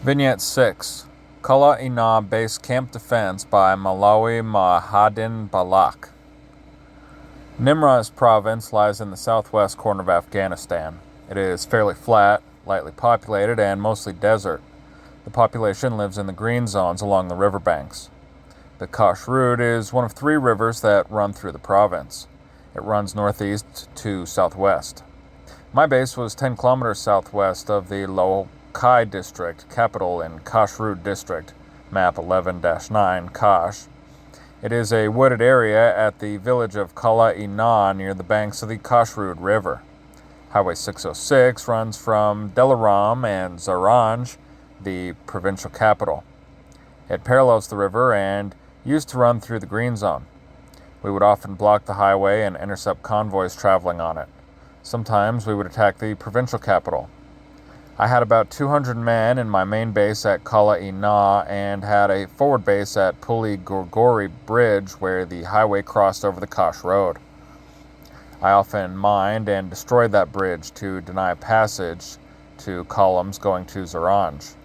Vignette 6. Kala Ina Base Camp Defense by Malawi Mahadin Balak. Nimruz province lies in the southwest corner of Afghanistan. It is fairly flat, lightly populated, and mostly desert. The population lives in the green zones along the riverbanks. The Kash Route is one of 3 rivers that run through the province. It runs northeast to southwest. My base was 10 kilometers southwest of the Lokai district, capital in Kash Route district, map 11-9, Kash. It is a wooded area at the village of Kala Ina near the banks of the Kash Route River. Highway 606 runs from Delaram and Zaranj, the provincial capital. It parallels the river and used to run through the green zone. We would often block the highway and intercept convoys traveling on it. Sometimes we would attack the provincial capital. I had about 200 men in my main base at Kala Ina and had a forward base at Puli Gorgori Bridge where the highway crossed over the Kash Road. I often mined and destroyed that bridge to deny passage to columns going to Zaranj.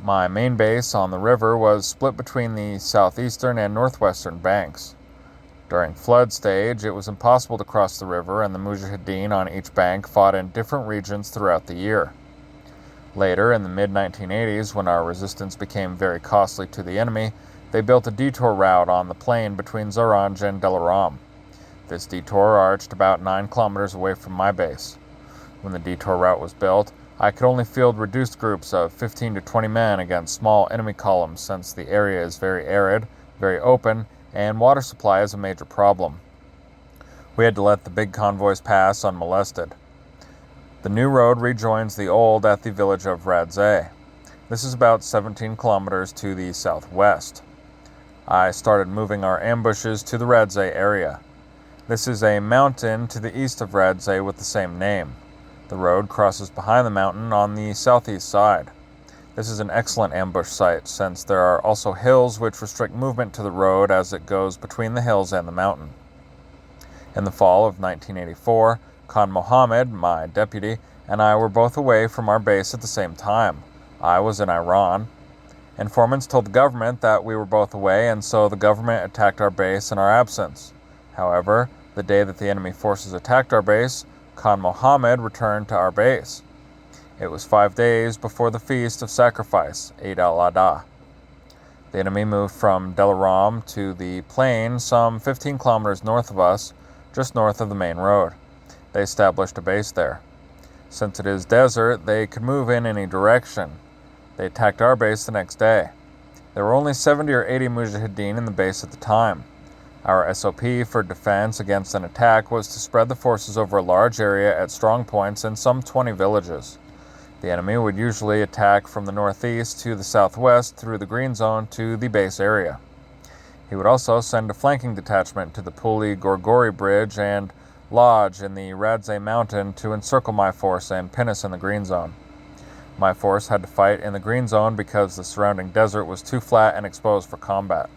My main base on the river was split between the southeastern and northwestern banks. During flood stage, it was impossible to cross the river, and the Mujahideen on each bank fought in different regions throughout the year. Later, in the mid-1980s, when our resistance became very costly to the enemy, they built a detour route on the plain between Zaranj and Delaram. This detour arched about 9 kilometers away from my base. When the detour route was built, I could only field reduced groups of 15 to 20 men against small enemy columns since the area is very arid, very open, and water supply is a major problem. We had to let the big convoys pass unmolested. The new road rejoins the old at the village of Radzeh. This is about 17 kilometers to the southwest. I started moving our ambushes to the Radzeh area. This is a mountain to the east of Radzeh with the same name. The road crosses behind the mountain on the southeast side. This is an excellent ambush site since there are also hills which restrict movement to the road as it goes between the hills and the mountain. In the fall of 1984, Khan Mohammed, my deputy, and I were both away from our base at the same time. I was in Iran. Informants told the government that we were both away, and so the government attacked our base in our absence. However, the day that the enemy forces attacked our base, Khan Mohammed returned to our base. It was 5 days before the feast of sacrifice, Eid al-Adha. The enemy moved from Delaram to the plain some 15 kilometers north of us, just north of the main road. They established a base there. Since it is desert, they could move in any direction. They attacked our base the next day. There were only 70 or 80 Mujahideen in the base at the time. Our SOP for defense against an attack was to spread the forces over a large area at strong points in some 20 villages. The enemy would usually attack from the northeast to the southwest through the green zone to the base area. He would also send a flanking detachment to the Puli Gorgori Bridge and lodge in the Radzeh mountain to encircle my force and pin us in the green zone. My force had to fight in the green zone because the surrounding desert was too flat and exposed for combat.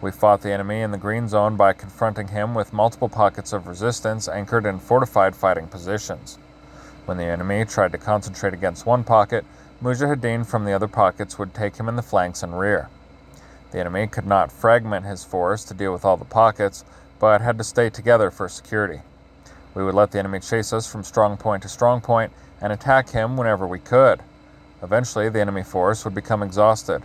We fought the enemy in the green zone by confronting him with multiple pockets of resistance anchored in fortified fighting positions. When the enemy tried to concentrate against one pocket, Mujahideen from the other pockets would take him in the flanks and rear. The enemy could not fragment his force to deal with all the pockets, but had to stay together for security. We would let the enemy chase us from strong point to strong point and attack him whenever we could. Eventually, the enemy force would become exhausted.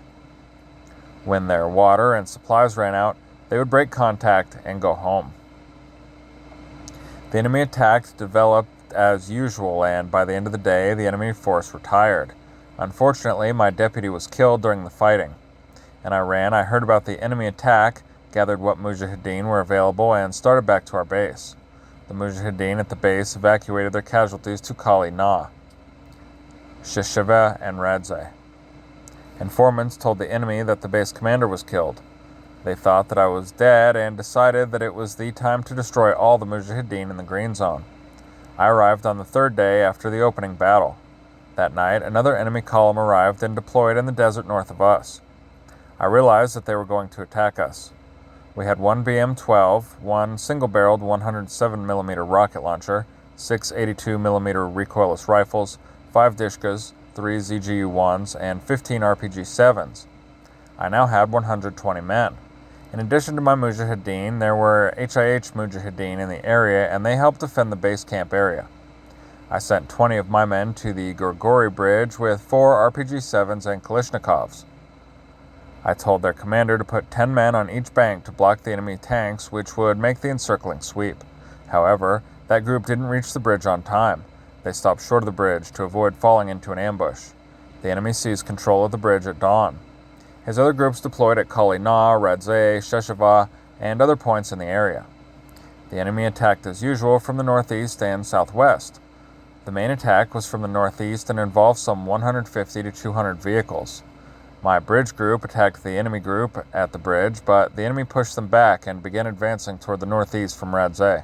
When their water and supplies ran out, they would break contact and go home. The enemy attack developed as usual, and by the end of the day, the enemy force retired. Unfortunately, my deputy was killed during the fighting. In Iran, I heard about the enemy attack, gathered what Mujahideen were available, and started back to our base. The Mujahideen at the base evacuated their casualties to Kali Na, Shisheva, and Radzeh. Informants told the enemy that the base commander was killed. They thought that I was dead and decided that it was the time to destroy all the Mujahideen in the green zone. I arrived on the 3rd day after the opening battle. That night, another enemy column arrived and deployed in the desert north of us. I realized that they were going to attack us. We had one BM-12, one single-barreled 107mm rocket launcher, 6 82mm recoilless rifles, 5 Dishkas, 3 ZGU-1s, and 15 RPG-7s. I now had 120 men. In addition to my Mujahideen, there were HIH Mujahideen in the area, and they helped defend the base camp area. I sent 20 of my men to the Gorgori Bridge with 4 RPG-7s and Kalashnikovs. I told their commander to put 10 men on each bank to block the enemy tanks, which would make the encircling sweep. However, that group didn't reach the bridge on time. They stopped short of the bridge to avoid falling into an ambush. The enemy seized control of the bridge at dawn. His other groups deployed at Kali Na, Radzeh, Sheshava, and other points in the area. The enemy attacked as usual from the northeast and southwest. The main attack was from the northeast and involved some 150 to 200 vehicles. My bridge group attacked the enemy group at the bridge, but the enemy pushed them back and began advancing toward the northeast from Radzeh.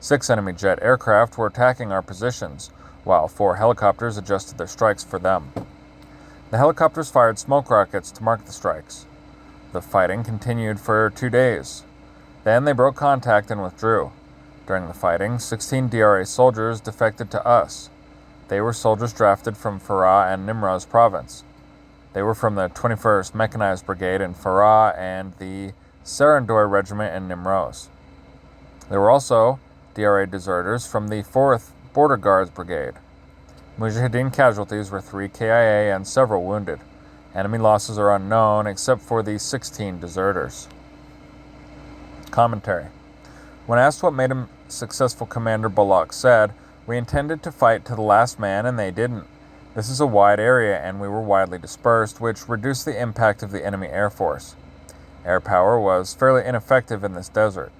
6 enemy jet aircraft were attacking our positions, while 4 helicopters adjusted their strikes for them. The helicopters fired smoke rockets to mark the strikes. The fighting continued for 2 days. Then they broke contact and withdrew. During the fighting, 16 DRA soldiers defected to us. They were soldiers drafted from Farah and Nimroz province. They were from the 21st Mechanized Brigade in Farah and the Sarandoy Regiment in Nimroz. There were also DRA deserters from the 4th Border Guards Brigade. Mujahideen casualties were 3 KIA and several wounded. Enemy losses are unknown except for the 16 deserters. Commentary. When asked what made him successful, Commander Bullock said, "We intended to fight to the last man and they didn't. This is a wide area and we were widely dispersed, which reduced the impact of the enemy air force. Air power was fairly ineffective in this desert.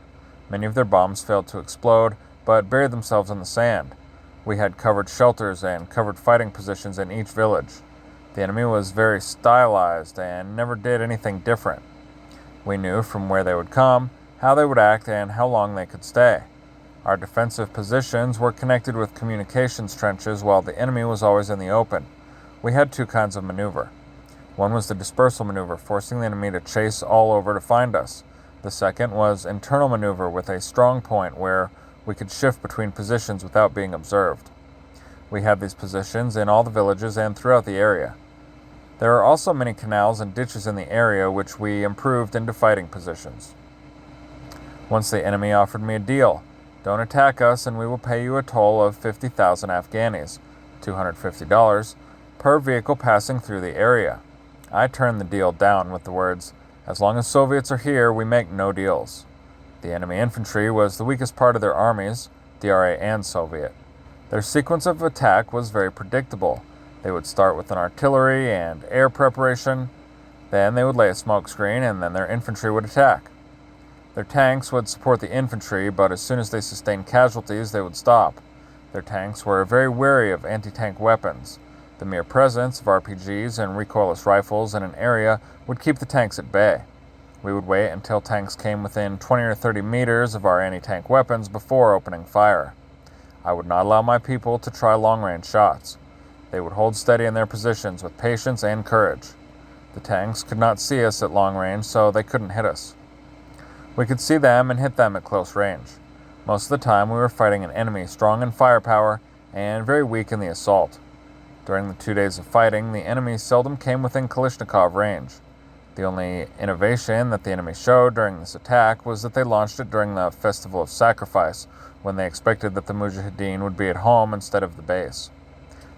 Many of their bombs failed to explode, but buried themselves in the sand. We had covered shelters and covered fighting positions in each village. The enemy was very stylized and never did anything different. We knew from where they would come, how they would act, and how long they could stay. Our defensive positions were connected with communications trenches while the enemy was always in the open. We had 2 kinds of maneuver. One was the dispersal maneuver, forcing the enemy to chase all over to find us. The second was internal maneuver with a strong point where we could shift between positions without being observed. We had these positions in all the villages and throughout the area. There are also many canals and ditches in the area which we improved into fighting positions. Once the enemy offered me a deal. Don't attack us and we will pay you a toll of 50,000 Afghanis, $250, per vehicle passing through the area. I turned the deal down with the words, "As long as Soviets are here, we make no deals." The enemy infantry was the weakest part of their armies, DRA and Soviet. Their sequence of attack was very predictable. They would start with an artillery and air preparation, then they would lay a smoke screen, and then their infantry would attack. Their tanks would support the infantry, but as soon as they sustained casualties, they would stop. Their tanks were very wary of anti-tank weapons. The mere presence of RPGs and recoilless rifles in an area would keep the tanks at bay. We would wait until tanks came within 20 or 30 meters of our anti-tank weapons before opening fire. I would not allow my people to try long-range shots. They would hold steady in their positions with patience and courage. The tanks could not see us at long range, so they couldn't hit us. We could see them and hit them at close range. Most of the time we were fighting an enemy strong in firepower and very weak in the assault. During the 2 days of fighting, the enemy seldom came within Kalashnikov range. The only innovation that the enemy showed during this attack was that they launched it during the Festival of Sacrifice, when they expected that the Mujahideen would be at home instead of the base.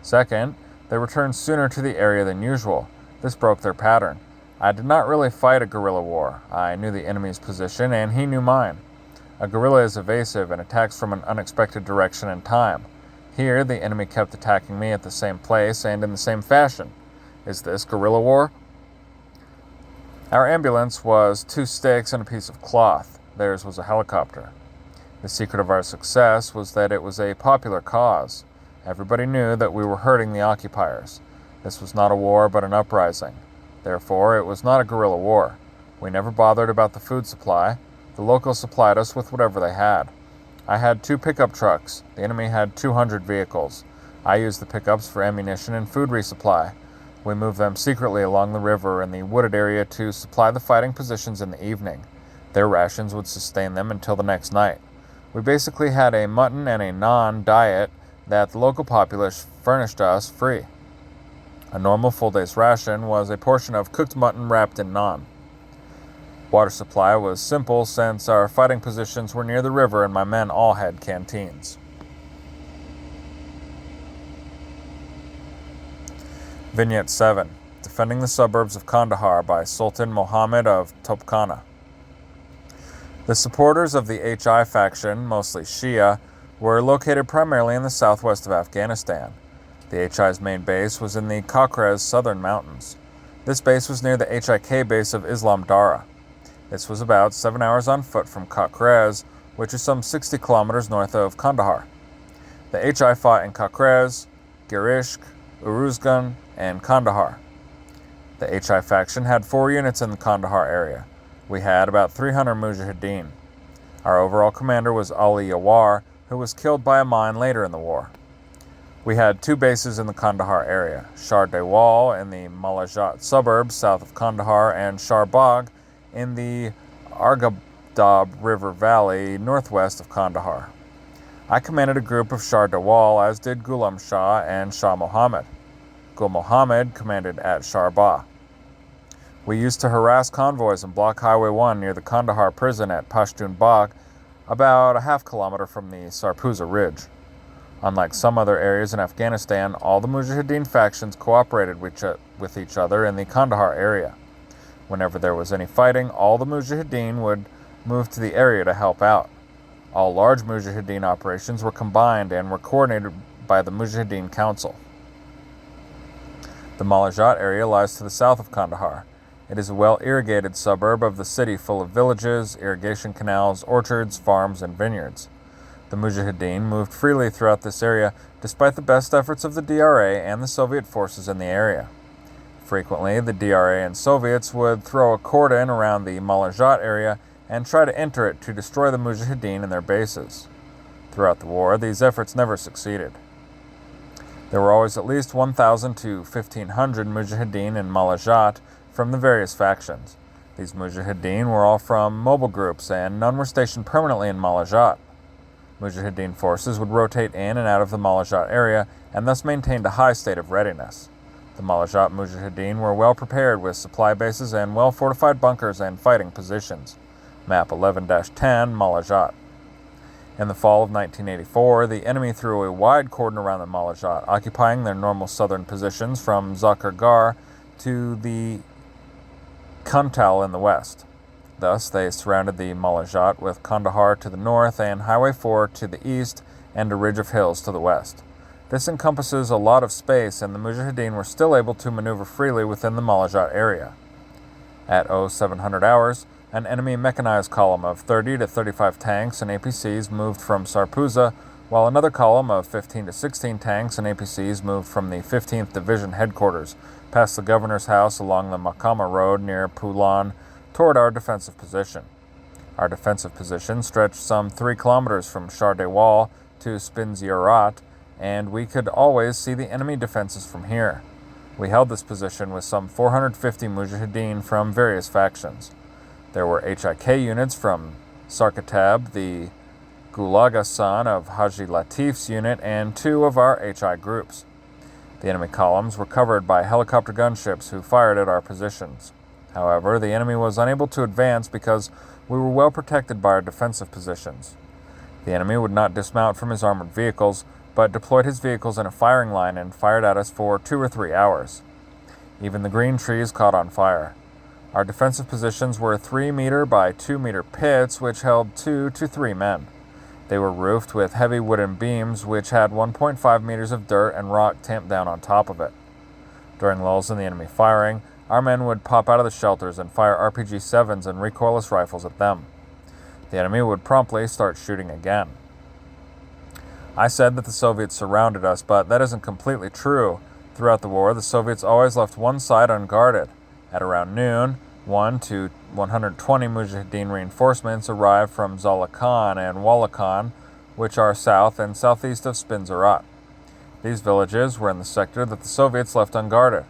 Second, they returned sooner to the area than usual. This broke their pattern. I did not really fight a guerrilla war. I knew the enemy's position, and he knew mine. A guerrilla is evasive and attacks from an unexpected direction and time. Here, the enemy kept attacking me at the same place and in the same fashion. Is this guerrilla war? Our ambulance was 2 sticks and a piece of cloth. Theirs was a helicopter. The secret of our success was that it was a popular cause. Everybody knew that we were hurting the occupiers. This was not a war but an uprising. Therefore, it was not a guerrilla war. We never bothered about the food supply. The locals supplied us with whatever they had. I had 2 pickup trucks. The enemy had 200 vehicles. I used the pickups for ammunition and food resupply. We moved them secretly along the river and the wooded area to supply the fighting positions in the evening. Their rations would sustain them until the next night. We basically had a mutton and a naan diet that the local populace furnished us free. A normal full day's ration was a portion of cooked mutton wrapped in naan. Water supply was simple since our fighting positions were near the river and my men all had canteens. Vignette 7. Defending the suburbs of Kandahar by Sultan Mohammed of Topkana. The supporters of the HI faction, mostly Shia, were located primarily in the southwest of Afghanistan. The HI's main base was in the Kakrez southern mountains. This base was near the HIK base of Islam Dara. This was about 7 hours on foot from Kakrez, which is some 60 kilometers north of Kandahar. The HI fought in Kakrez, Girishk, Uruzgan, and Kandahar. The HI faction had 4 units in the Kandahar area. We had about 300 Mujahideen. Our overall commander was Ali Yawar, who was killed by a mine later in the war. We had 2 bases in the Kandahar area, Shar Dewal in the Malajat suburbs south of Kandahar and Shar Bagh in the Arghabdab River Valley northwest of Kandahar. I commanded a group of Shar Dewal, as did Ghulam Shah and Shah Mohammed. Gul Mohammed commanded at Shar Bagh. We used to harass convoys and block Highway 1 near the Kandahar prison at Pashtun Bagh, about a half kilometer from the Sarpuza Ridge. Unlike some other areas in Afghanistan, all the Mujahideen factions cooperated with each other in the Kandahar area. Whenever there was any fighting, all the Mujahideen would move to the area to help out. All large Mujahideen operations were combined and were coordinated by the Mujahideen Council. The Malajat area lies to the south of Kandahar. It is a well-irrigated suburb of the city full of villages, irrigation canals, orchards, farms, and vineyards. The Mujahideen moved freely throughout this area despite the best efforts of the DRA and the Soviet forces in the area. Frequently, the DRA and Soviets would throw a cordon around the Malajat area and try to enter it to destroy the Mujahideen and their bases. Throughout the war, these efforts never succeeded. There were always at least 1,000 to 1,500 Mujahideen in Malajat from the various factions. These Mujahideen were all from mobile groups, and none were stationed permanently in Malajat. Mujahideen forces would rotate in and out of the Malajat area and thus maintained a high state of readiness. The Malajat Mujahideen were well prepared with supply bases and well-fortified bunkers and fighting positions. Map 11-10, Malajat. In the fall of 1984, the enemy threw a wide cordon around the Malajat, occupying their normal southern positions from Zakir Gar to the Kuntal in the west. Thus, they surrounded the Malajat with Kandahar to the north and Highway 4 to the east and a ridge of hills to the west. This encompasses a lot of space, and the Mujahideen were still able to maneuver freely within the Malajat area. At 0700 hours, an enemy mechanized column of 30 to 35 tanks and APCs moved from Sarpuza, while another column of 15 to 16 tanks and APCs moved from the 15th Division headquarters, past the governor's house along the Makama Road near Pulan, toward our defensive position. Our defensive position stretched some 3 kilometers from Shar Dewal to Spinziarat, and we could always see the enemy defenses from here. We held this position with some 450 Mujahideen from various factions. There were HIK units from Sarkatab, the Gulaga son of Haji Latif's unit, and 2 of our HI groups. The enemy columns were covered by helicopter gunships who fired at our positions. However, the enemy was unable to advance because we were well protected by our defensive positions. The enemy would not dismount from his armored vehicles, but deployed his vehicles in a firing line and fired at us for 2 or 3 hours. Even the green trees caught on fire. Our defensive positions were 3-meter by 2-meter pits which held 2 to 3 men. They were roofed with heavy wooden beams which had 1.5 meters of dirt and rock tamped down on top of it. During lulls in the enemy firing, our men would pop out of the shelters and fire RPG-7s and recoilless rifles at them. The enemy would promptly start shooting again. I said that the Soviets surrounded us, but that isn't completely true. Throughout the war, the Soviets always left one side unguarded. At around noon, 1 to 120 Mujahideen reinforcements arrived from Zalakan and Walakan, which are south and southeast of Spinziarat. These villages were in the sector that the Soviets left unguarded.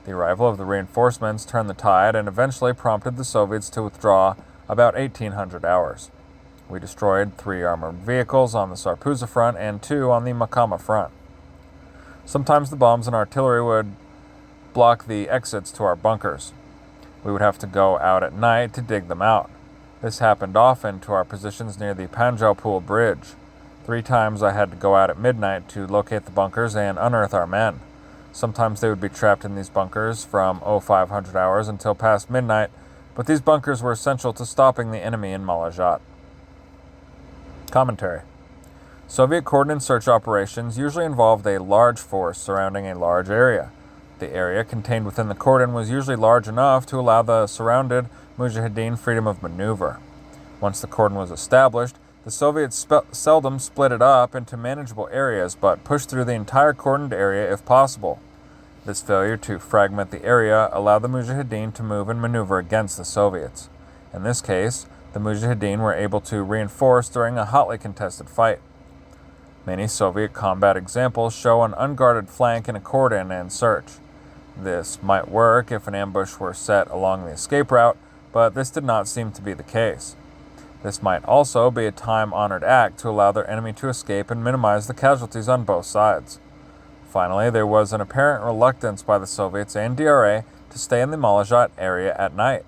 The arrival of the reinforcements turned the tide and eventually prompted the Soviets to withdraw about 1800 hours. We destroyed 3 armored vehicles on the Sarpuza front and 2 on the Makama front. Sometimes the bombs and artillery would block the exits to our bunkers. We would have to go out at night to dig them out. This happened often to our positions near the Panjalpul Bridge. 3 times I had to go out at midnight to locate the bunkers and unearth our men. Sometimes they would be trapped in these bunkers from 0500 hours until past midnight, but these bunkers were essential to stopping the enemy in Malazgirt. Commentary. Soviet cordon search operations usually involved a large force surrounding a large area. The area contained within the cordon was usually large enough to allow the surrounded Mujahideen freedom of maneuver. Once the cordon was established, the Soviets seldom split it up into manageable areas, but pushed through the entire cordoned area if possible. This failure to fragment the area allowed the Mujahideen to move and maneuver against the Soviets. In this case, the Mujahideen were able to reinforce during a hotly contested fight. Many Soviet combat examples show an unguarded flank in a cordon and search. This might work if an ambush were set along the escape route, but this did not seem to be the case. This might also be a time-honored act to allow their enemy to escape and minimize the casualties on both sides. Finally, there was an apparent reluctance by the Soviets and DRA to stay in the Malazgirt area at night.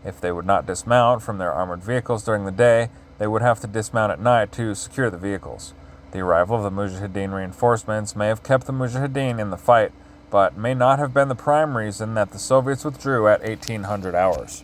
If they would not dismount from their armored vehicles during the day, they would have to dismount at night to secure the vehicles. The arrival of the Mujahideen reinforcements may have kept the Mujahideen in the fight, but may not have been the prime reason that the Soviets withdrew at 1800 hours.